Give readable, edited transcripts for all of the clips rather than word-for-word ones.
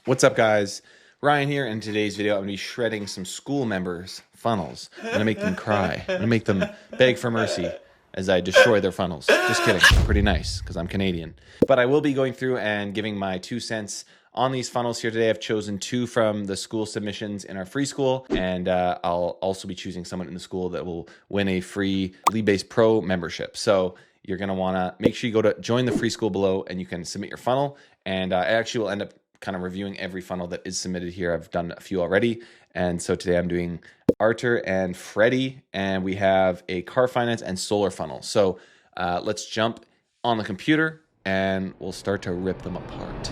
What's up, guys? Ryan here. In today's video, I'm going to be shredding some Skool members' funnels. I'm going to make them cry. I'm going to make them beg for mercy as I destroy their funnels. Just kidding. Pretty nice, because I'm Canadian. But I will be going through and giving my 2 cents on these funnels here today. I've chosen 2 from the Skool submissions in our free Skool, and I'll also be choosing someone in the Skool that will win a free Leadbase Pro membership. So you're going to want to make sure you go to join the free Skool below, and you can submit your funnel. And I actually will end up kind of reviewing every funnel that is submitted here. I've done a few already. And so today I'm doing Audit and Freddy, and we have a car finance and solar funnel. So let's jump on the computer and we'll start to rip them apart.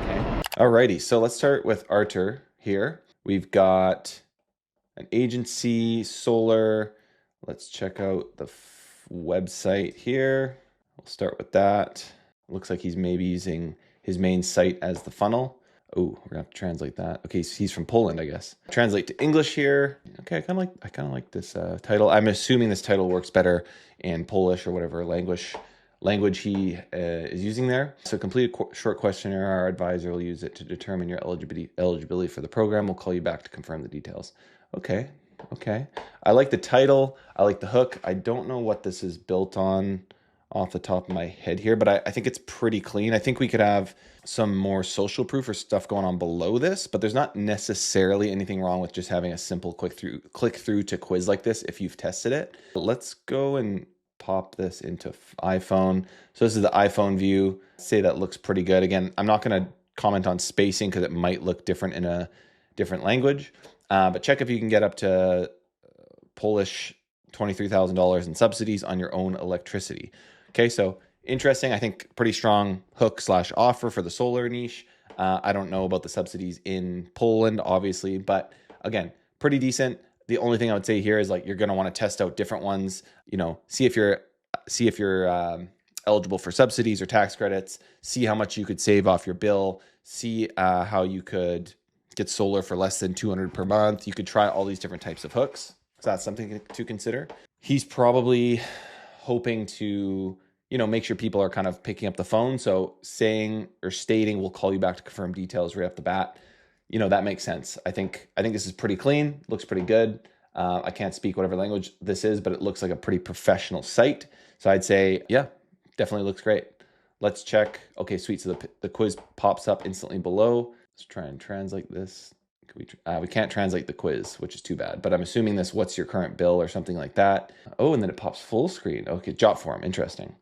Okay. Alrighty, so let's start with Audit here. We've got an agency, solar. Let's check out the website here. We'll start with that. Looks like he's maybe using his main site as the funnel. Oh, we're gonna have to translate that. Okay, so he's from Poland, I guess. Translate to English here. Okay, I kind of like this title. I'm assuming this title works better in Polish or whatever language he is using there. So complete a short questionnaire. Our advisor will use it to determine your eligibility for the program. We'll call you back to confirm the details. Okay. I like the title. I like the hook. I don't know what this is built on off the top of my head here, but I think it's pretty clean. I think we could have some more social proof or stuff going on below this, but there's not necessarily anything wrong with just having a simple click through to quiz like this if you've tested it. Let's go and pop this into iPhone. So this is the iPhone view. Say that looks pretty good. Again, I'm not going to comment on spacing because it might look different in a different language, but check if you can get up to Polish $23,000 in subsidies on your own electricity. Okay, so interesting. I think pretty strong hook / offer for the solar niche. I don't know about the subsidies in Poland, obviously, but again, pretty decent. The only thing I would say here is like you're going to want to test out different ones. You know, see if you're eligible for subsidies or tax credits. See how much you could save off your bill. See how you could get solar for less than $200 per month. You could try all these different types of hooks. So that's something to consider. He's probably hoping to, make sure people are kind of picking up the phone. So saying or stating, we'll call you back to confirm details right off the bat. That makes sense. I think this is pretty clean, looks pretty good. I can't speak whatever language this is, but it looks like a pretty professional site. So I'd say, yeah, definitely looks great. Let's check. Okay, sweet. So the quiz pops up instantly below. Let's try and translate this. We can't translate the quiz, which is too bad, but I'm assuming this, what's your current bill or something like that. Oh, and then it pops full screen. Okay, job form, interesting.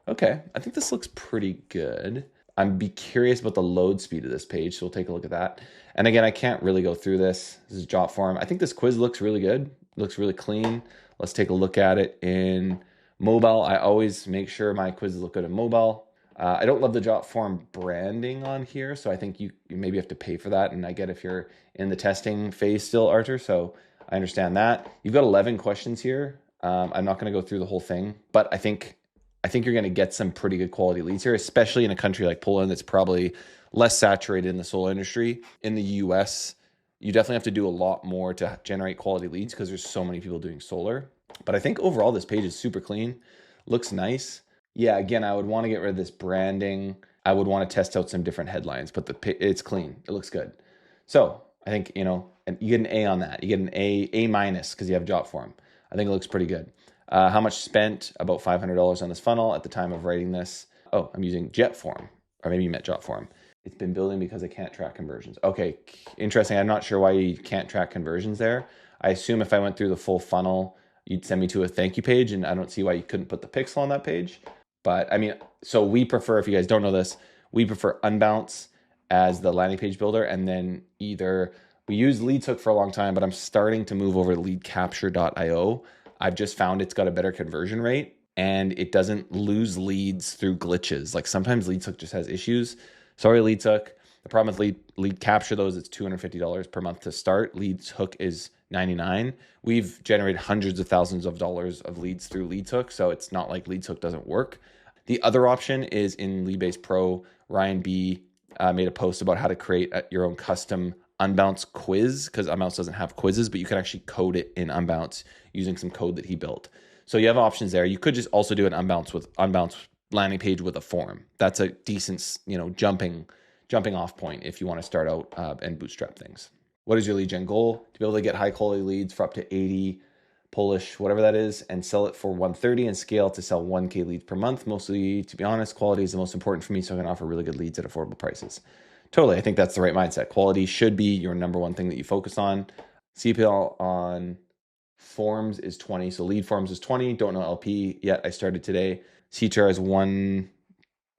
Okay, I think this looks pretty good. I'm curious about the load speed of this page, so we'll take a look at that. And again, I can't really go through this. This is job form. I think this quiz looks really good. It looks really clean. Let's take a look at it in mobile. I always make sure my quizzes look good in mobile. I don't love the job form branding on here, so I think you maybe have to pay for that. And I get if you're in the testing phase still, Arthur, so I understand that. You've got 11 questions here. I'm not going to go through the whole thing, but I think you're going to get some pretty good quality leads here, especially in a country like Poland that's probably less saturated in the solar industry. In the US, you definitely have to do a lot more to generate quality leads because there's so many people doing solar. But I think overall this page is super clean, looks nice. Yeah, again, I would want to get rid of this branding. I would want to test out some different headlines, but it's clean. It looks good. So I think, and you get an A on that. You get an A minus because you have job form. I think it looks pretty good. How much spent? About $500 on this funnel at the time of writing this. Oh, I'm using jet form, or maybe you meant job form. It's been building because I can't track conversions. Okay, interesting. I'm not sure why you can't track conversions there. I assume if I went through the full funnel, you'd send me to a thank you page, and I don't see why you couldn't put the pixel on that page. But I mean, so we prefer, if you guys don't know this, we prefer Unbounce as the landing page builder. And then we use Leadshook for a long time, but I'm starting to move over to leadcapture.io. I've just found it's got a better conversion rate and it doesn't lose leads through glitches. Like sometimes Leadshook just has issues. Sorry, Leadshook. The problem with lead capture though is it's $250 per month to start. Leadshook is $99. We've generated hundreds of thousands of dollars of leads through Leadshook, so it's not like Leadshook doesn't work. The other option is in Leadbase Pro. Ryan B made a post about how to create your own custom Unbounce quiz, because Unbounce doesn't have quizzes, but you can actually code it in Unbounce using some code that he built. So you have options there. You could just also do an Unbounce landing page with a form. That's a decent, jumping jumping off point if you want to start out and bootstrap things. What is your lead gen goal? To be able to get high quality leads for up to 80 Polish, whatever that is, and sell it for 130 and scale to sell 1K leads per month. Mostly, to be honest, quality is the most important for me, so I can offer really good leads at affordable prices. Totally, I think that's the right mindset. Quality should be your number one thing that you focus on. CPL on forms is 20, so lead forms is 20. Don't know LP yet. I started today. CTR is 1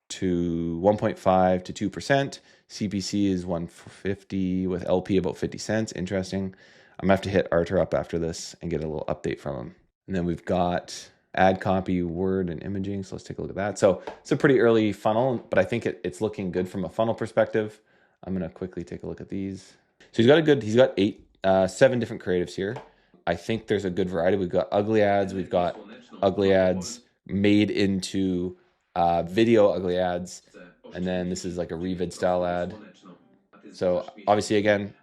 to 1.5 to 2%. CPC is 150 with LP about 50 cents. Interesting. I'm gonna have to hit Arthur up after this and get a little update from him. And then we've got ad copy, word, and imaging. So let's take a look at that. So it's a pretty early funnel, but I think it's looking good from a funnel perspective. I'm gonna quickly take a look at these. So he's got 7 different creatives here. I think there's a good variety. We've got ugly ads. We've got ugly ads made into video ugly ads. And then this is like a revid style ad. So obviously, again,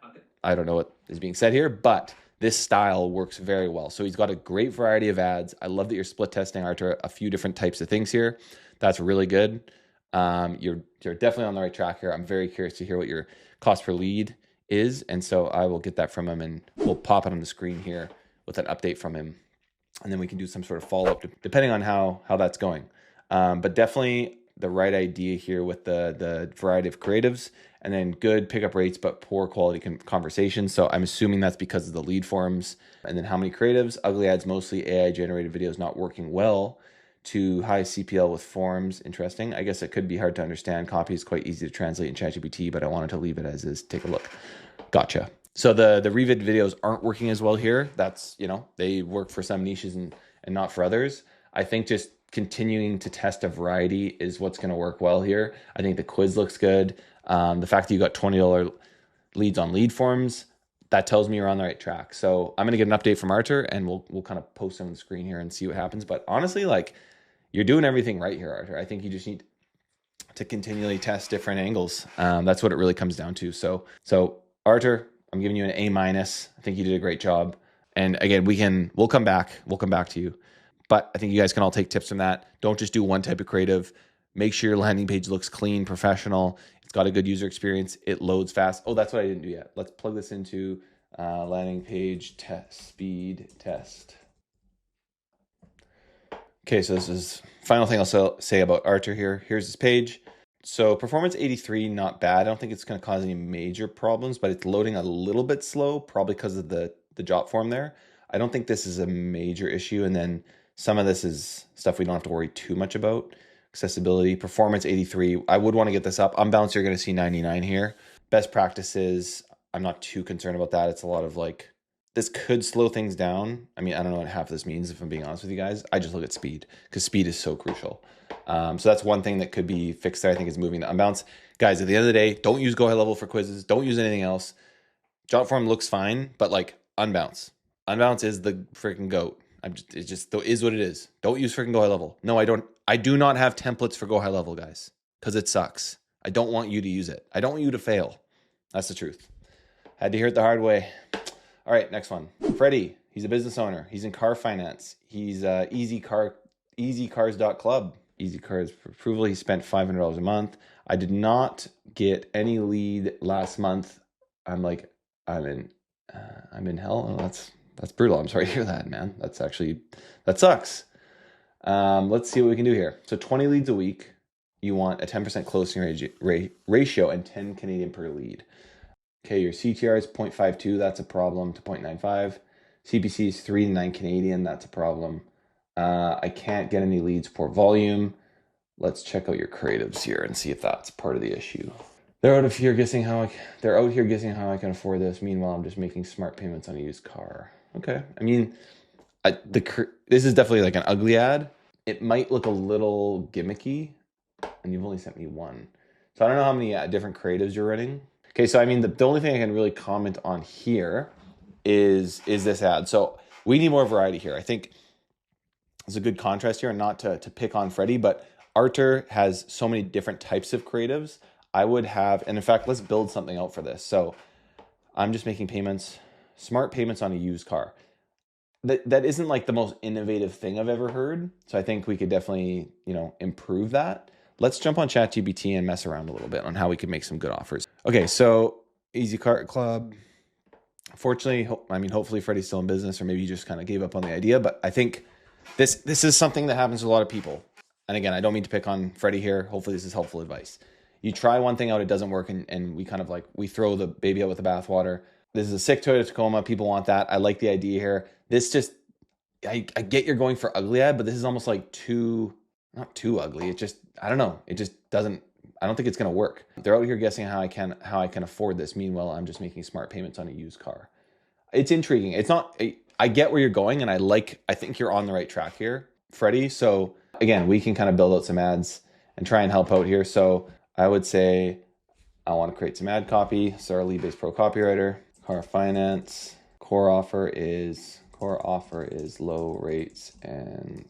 I don't know what is being said here, but this style works very well. So he's got a great variety of ads. I love that you're split testing, Arthur, a few different types of things here. That's really good. You're definitely on the right track here. I'm very curious to hear what your cost per lead is. And so I will get that from him and we'll pop it on the screen here with an update from him. And then we can do some sort of follow-up depending on how that's going. But definitely the right idea here with the variety of creatives, and then good pickup rates, but poor quality conversations. So I'm assuming that's because of the lead forms. And then how many creatives? Ugly ads, mostly AI generated videos not working well, to high CPL with forms. Interesting. I guess it could be hard to understand. Copy is quite easy to translate in ChatGPT, but I wanted to leave it as is. Take a look. Gotcha. So the revid videos aren't working as well here. That's, they work for some niches and not for others. I think just continuing to test a variety is what's going to work well here. I think the quiz looks good. The fact that you got $20 leads on lead forms, that tells me you're on the right track. So I'm going to get an update from Arthur and we'll kind of post them on the screen here and see what happens. But honestly, you're doing everything right here, Arthur. I think you just need to continually test different angles. That's what it really comes down to. So Arthur, I'm giving you an A-. I think you did a great job. And again, we'll come back to you. But I think you guys can all take tips from that. Don't just do one type of creative. Make sure your landing page looks clean, professional. It's got a good user experience. It loads fast. Oh, that's what I didn't do yet. Let's plug this into landing page test, speed test. Okay, so this is final thing I'll say about Arthur here. Here's his page. So performance 83, not bad. I don't think it's going to cause any major problems, but it's loading a little bit slow, probably because of the job form there. I don't think this is a major issue. And then some of this is stuff we don't have to worry too much about. Accessibility, performance 83. I would want to get this up. Unbounce, you're going to see 99 here. Best practices, I'm not too concerned about that. It's a lot of this could slow things down. I mean, I don't know what half of this means, if I'm being honest with you guys. I just look at speed because speed is so crucial. So that's one thing that could be fixed there, I think, is moving to unbounce. Guys, at the end of the day, don't use go high level for quizzes. Don't use anything else. Job form looks fine, but unbounce. Unbounce is the freaking goat. It just is what it is. Don't use freaking go high level. No, I don't. I do not have templates for go high level, guys, because it sucks. I don't want you to use it. I don't want you to fail. That's the truth. Had to hear it the hard way. All right, next one. Freddy, he's a business owner. He's in car finance. He's easycars.club. Easy Cars for approval. He spent $500 a month. I did not get any lead last month. I'm in hell. Oh, that's brutal. I'm sorry to hear that, man. That sucks. Let's see what we can do here. So 20 leads a week. You want a 10% closing ratio and 10 Canadian per lead. Okay, your CTR is 0.52. That's a problem, to 0.95. CPC is 3 to 9 Canadian. That's a problem. I can't get any leads for volume. Let's check out your creatives here and see if that's part of the issue. They're out here guessing how I can afford this. Meanwhile, I'm just making smart payments on a used car. Okay. I mean, this is definitely an ugly ad. It might look a little gimmicky, and you've only sent me one. So I don't know how many different creatives you're running. Okay, so I mean, the only thing I can really comment on here is this ad. So we need more variety here. I think there's a good contrast here, and not to pick on Freddy, but Arthur has so many different types of creatives. I would have, and in fact, let's build something out for this. So I'm just making payments, smart payments on a used car. That isn't the most innovative thing I've ever heard. So I think we could definitely, improve that. let's jump on ChatGPT and mess around a little bit on how we could make some good offers. Okay, so Easy Cart Club. Fortunately, I mean, hopefully Freddy's still in business, or maybe you just kind of gave up on the idea. But I think this is something that happens to a lot of people. And again, I don't mean to pick on Freddy here. Hopefully this is helpful advice. You try one thing out, it doesn't work, and we kind of like, we throw the baby out with the bathwater. This is a sick Toyota Tacoma. People want that. I like the idea here. This just, I get you're going for ugly ad, but this is almost like not too ugly. It just, I don't know. It just doesn't, I don't think it's going to work. They're out here guessing how I can afford this. Meanwhile, I'm just making smart payments on a used car. It's intriguing. It's not, I get where you're going, and I think you're on the right track here, Freddy. So again, we can kind of build out some ads and try and help out here. So I would say I want to create some ad copy. So our Leadbase Pro copywriter, car finance, core offer is low rates and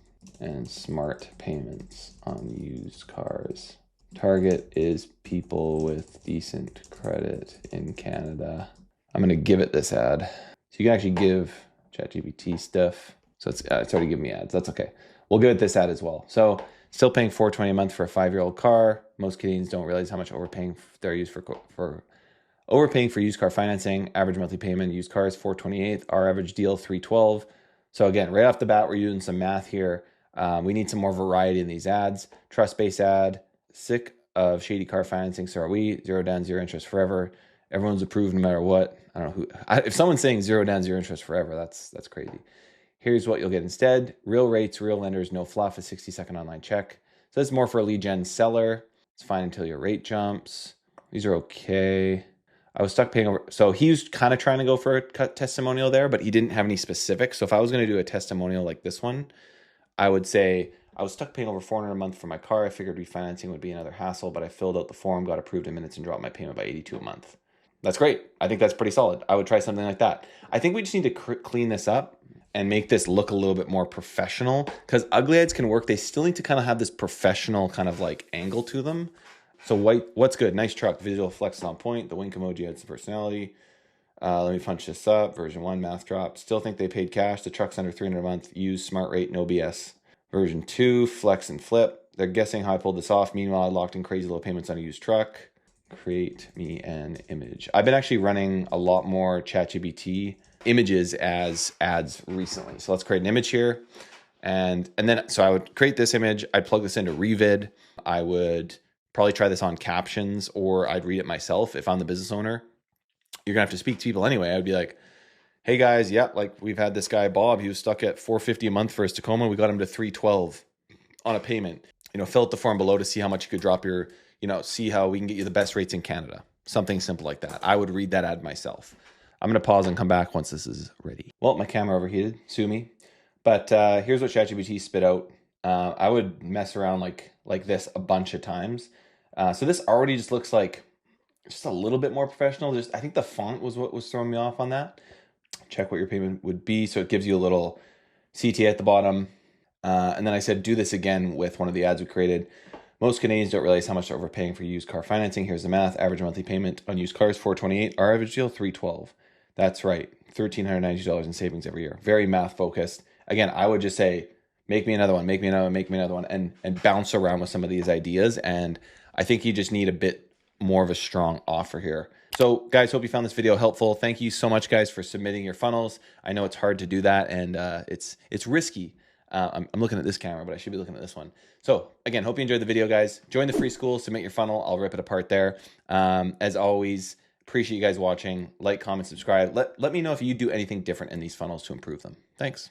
smart payments on used cars. Target is people with decent credit in Canada. I'm going to give it this ad. So you can actually give ChatGPT stuff. So it's already giving me ads. That's okay. We'll give it this ad as well. So still paying $420 a month for a 5-year-old car. Most Canadians don't realize how much overpaying they're used for overpaying for used car financing. Average monthly payment used cars $428. Our average deal $312. So again, right off the bat, we're using some math here. We need some more variety in these ads. Trust-based ad. Sick of shady car financing. So are we. 0 down, 0 interest forever. Everyone's approved no matter what. I don't know if someone's saying 0 down, 0 interest forever, that's crazy. Here's what you'll get instead. Real rates, real lenders, no fluff, a 60-second online check. So that's more for a lead gen seller. It's fine until your rate jumps. These are okay. I was stuck paying over. So he was kind of trying to go for a testimonial there, but he didn't have any specifics. So if I was going to do a testimonial like this one, I would say, I was stuck paying over $400 a month for my car. I figured refinancing would be another hassle, but I filled out the form, got approved in minutes, and dropped my payment by $82 a month. That's great. I think that's pretty solid. I would try something like that. I think we just need to clean this up and make this look a little bit more professional, because ugly ads can work. They still need to kind of have this professional kind of like angle to them. So what's good? Nice truck. Visual flex is on point. The wink emoji adds some personality. Let me punch this up. Version 1, math drop. Still think they paid cash. The truck's under $300 a month. Use smart rate, no BS. Version 2, flex and flip. They're guessing how I pulled this off. Meanwhile, I locked in crazy low payments on a used truck. Create me an image. I've been actually running a lot more ChatGPT images as ads recently. So let's create an image here. And then, so I would create this image. I'd plug this into Revid. I would probably try this on captions, or I'd read it myself if I'm the business owner. You're gonna have to speak to people anyway. I'd be like, hey guys, like we've had this guy, Bob, he was stuck at $450 a month for his Tacoma. We got him to $312 on a payment. Fill out the form below to see how much you could drop your, see how we can get you the best rates in Canada. Something simple like that. I would read that ad myself. I'm going to pause and come back once this is ready. Well, my camera overheated. Sue me. But here's what ChatGPT spit out. I would mess around like this a bunch of times. So this already just looks like just a little bit more professional. I think the font was what was throwing me off on that. Check what your payment would be. So it gives you a little CTA at the bottom. And then I said, do this again with one of the ads we created. Most Canadians don't realize how much they're overpaying for used car financing. Here's the math. Average monthly payment on used cars, $428. Our average deal, $312. That's right. $1,390 in savings every year. Very math focused. Again, I would just say, make me another one, make me another one, make me another one, and bounce around with some of these ideas. And I think you just need a bit more of a strong offer here. So guys, hope you found this video helpful. Thank you so much, guys, for submitting your funnels. I know it's hard to do that, and it's risky. I'm looking at this camera, but I should be looking at this one. So again, hope you enjoyed the video, guys. Join the free school, submit your funnel. I'll rip it apart there. As always, appreciate you guys watching. Like, comment, subscribe. Let me know if you do anything different in these funnels to improve them. Thanks.